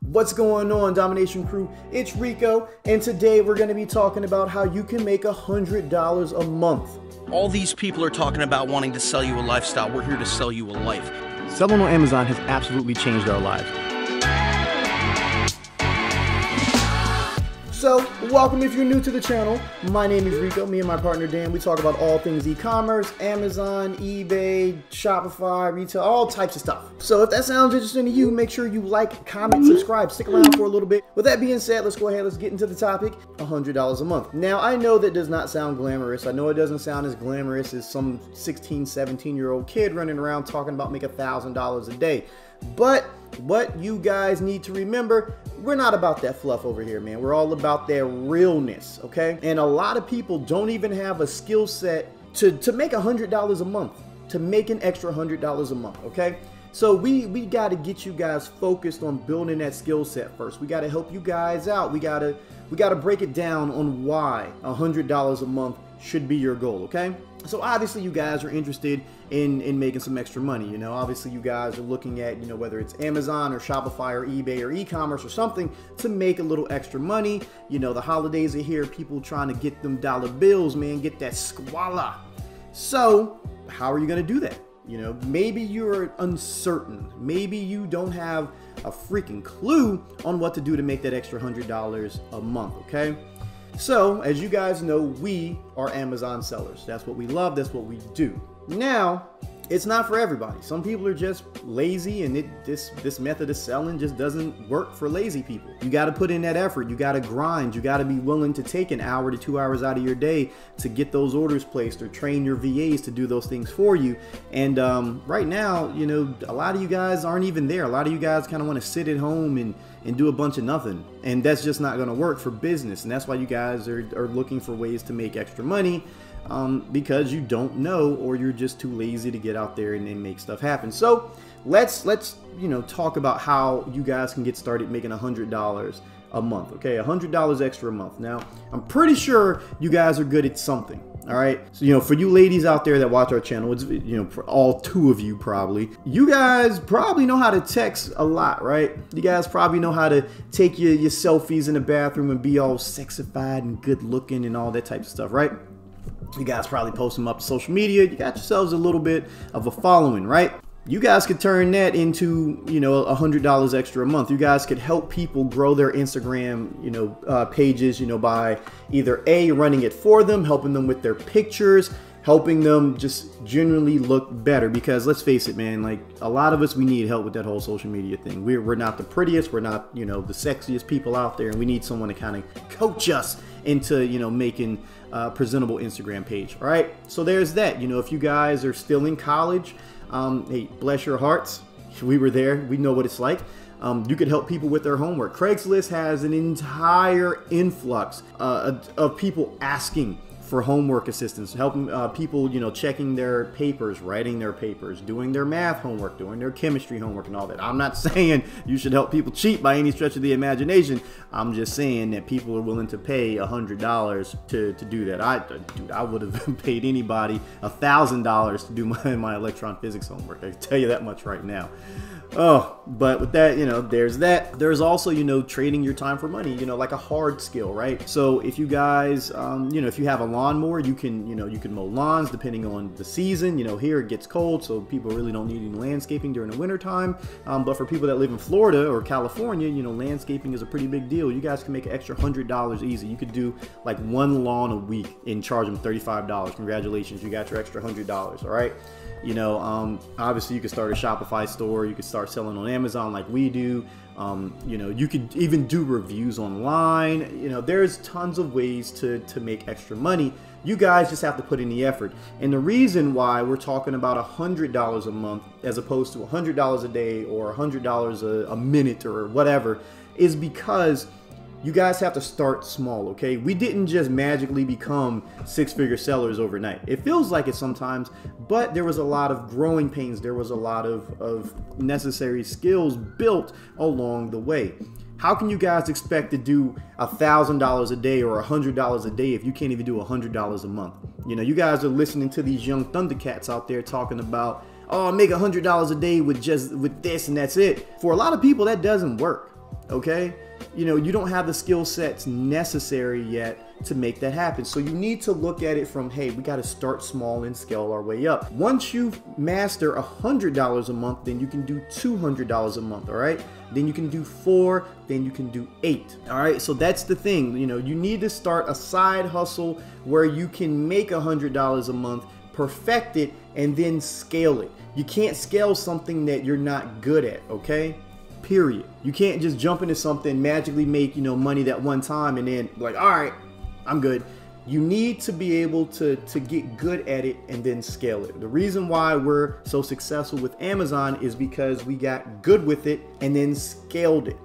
What's going on, Domination Crew? It's Rico, and today we're going to be talking about how you can make $100 a month. All these people are talking about wanting to sell you a lifestyle. We're here to sell you a life. Selling on Amazon has absolutely changed our lives. So, welcome if you're new to the channel. My name is Rico. Me and my partner Dan, we talk about all things e-commerce, Amazon, eBay, Shopify, retail, all types of stuff. So if that sounds interesting to you, make sure you like, comment, subscribe, stick around for a little bit. With that being said, let's go ahead, let's get into the topic, $100 a month. Now, I know that does not sound glamorous. I know it doesn't sound as glamorous as some 16, 17-year-old kid running around talking about making $1,000 a day. But what you guys need to remember, we're not about that fluff over here, man. We're all about that realness, okay? And a lot of people don't even have a skill set to make $100 a month, to make an extra $100 a month, okay? So we got to get you guys focused on building that skill set first. We got to help you guys out. We got to break it down on why $100 a month should be your goal, okay? So obviously you guys are interested in making some extra money. You know, obviously you guys are looking at, you know, whether it's Amazon or Shopify or eBay or e-commerce or something to make a little extra money. You know, the holidays are here, people trying to get them dollar bills, man, get that squalor. So how are you going to do that? You know, maybe you're uncertain. Maybe you don't have a freaking clue on what to do to make that extra $100 a month, okay? So, as you guys know, we are Amazon sellers. That's what we love. That's what we do. Now, it's not for everybody. Some people are just lazy, and this method of selling just doesn't work for lazy people. You got to put in that effort. You got to grind. You got to be willing to take an hour to 2 hours out of your day to get those orders placed or train your VAs to do those things for you. And right now, you know, a lot of you guys aren't even there. A lot of you guys kind of want to sit at home and do a bunch of nothing, and that's just not going to work for business. And that's why you guys are looking for ways to make extra money, because you don't know, or you're just too lazy to get out there and make stuff happen. So let's you know, talk about how you guys can get started making $100 a month. Okay, $100 extra a month. Now, I'm pretty sure you guys are good at something. All right, so, you know, for you ladies out there that watch our channel, it's, you know, for all two of you probably, you guys probably know how to text a lot, right? You guys probably know how to take your selfies in the bathroom and be all sexified and good looking and all that type of stuff, right? You guys probably post them up to social media. You got yourselves a little bit of a following, right? You guys could turn that into, you know, $100 extra a month. You guys could help people grow their Instagram, you know, pages, you know, by either A, running it for them, helping them with their pictures, helping them just generally look better. Because let's face it, man, like a lot of us, we need help with that whole social media thing. We're not the prettiest, we're not, you know, the sexiest people out there, and we need someone to kind of coach us into, you know, making a presentable Instagram page. All right, so there's that. You know, if you guys are still in college, hey, bless your hearts. We were there. We know what it's like. You could help people with their homework. Craigslist has an entire influx of people asking for homework assistance, helping people, you know, checking their papers, writing their papers, doing their math homework, doing their chemistry homework and all that. I'm not saying you should help people cheat by any stretch of the imagination. I'm just saying that people are willing to pay $100 to do that. Dude, I would have paid anybody $1,000 to do my electron physics homework. I can tell you that much right now. Oh, but with that, you know, there's that. There's also, you know, trading your time for money, you know, like a hard skill, right? So if you guys, you know, if you have a lawnmower, you can, you know, you can mow lawns depending on the season. You know, here it gets cold, so people really don't need any landscaping during the winter time. But for people that live in Florida or California, you know, landscaping is a pretty big deal. You guys can make an extra $100 easy. You could do like one lawn a week and charge them $35. Congratulations, you got your extra $100, all right? You know, obviously you could start a Shopify store. You could start selling on Amazon like we do. You know, you could even do reviews online. You know, there's tons of ways to make extra money. You guys just have to put in the effort. And the reason why we're talking about $100 a month as opposed to $100 a day or $100 a minute or whatever is because you guys have to start small, okay? We didn't just magically become six-figure sellers overnight. It feels like it sometimes, but there was a lot of growing pains. There was a lot of necessary skills built along the way. How can you guys expect to do $1,000 a day or $100 a day if you can't even do $100 a month? You know, you guys are listening to these young Thundercats out there talking about, oh, I make $100 a day with this and that's it. For a lot of people, that doesn't work. okay? You know, you don't have the skill sets necessary yet to make that happen. So you need to look at it from, hey, we got to start small and scale our way up. Once you master $100 a month, then you can do $200 a month, all right? Then you can do 4, then you can do 8, all right? So that's the thing, you know, you need to start a side hustle where you can make $100 a month, perfect it, and then scale it. You can't scale something that you're not good at, okay? Period. You can't just jump into something, magically make, you know, money that one time and then like, all right, I'm good. You need to be able to get good at it and then scale it. The reason why we're so successful with Amazon is because we got good with it and then scaled it.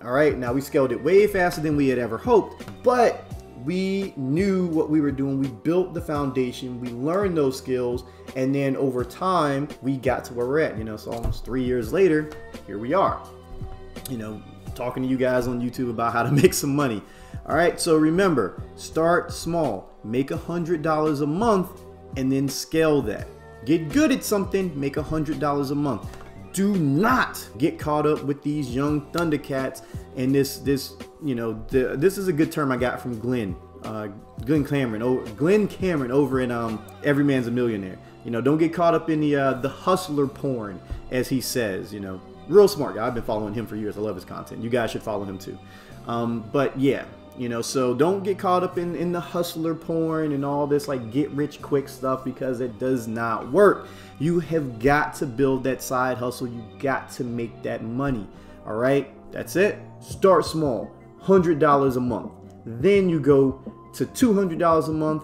All right, now we scaled it way faster than we had ever hoped, but we knew what we were doing. We built the foundation, we learned those skills, and then over time, we got to where we're at. You know, so almost 3 years later, here we are. You know, talking to you guys on YouTube about how to make some money. All right, so remember, start small, make $100 a month, and then scale that. Get good at something, make $100 a month. Do not get caught up with these young Thundercats and this you know, this is a good term I got from Glenn Cameron over in Every Man's a Millionaire. You know, don't get caught up in the hustler porn, as he says. You know, real smart guy. I've been following him for years. I love his content. You guys should follow him too. But yeah, you know, so don't get caught up in the hustler porn and all this like get rich quick stuff, because it does not work. You have got to build that side hustle. You got to make that money. All right, that's it. Start small, $100 a month. Then you go to $200 a month.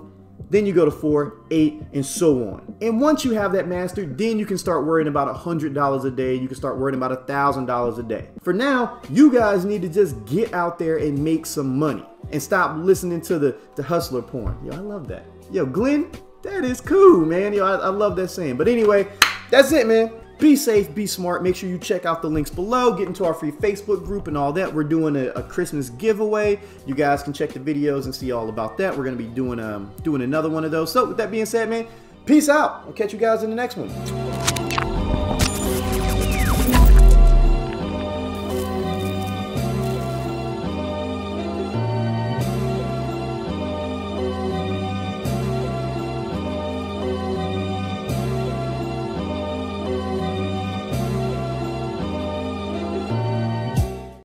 Then you go to 4, 8, and so on. And once you have that mastered, then you can start worrying about $100 a day. You can start worrying about $1,000 a day. For now, you guys need to just get out there and make some money and stop listening to the hustler porn. Yo, I love that. Yo, Glenn, that is cool, man. Yo, I love that saying. But anyway, that's it, man. Be safe, be smart. Make sure you check out the links below. Get into our free Facebook group and all that. We're doing a Christmas giveaway. You guys can check the videos and see all about that. We're going to be doing another one of those. So with that being said, man, peace out. I'll catch you guys in the next one.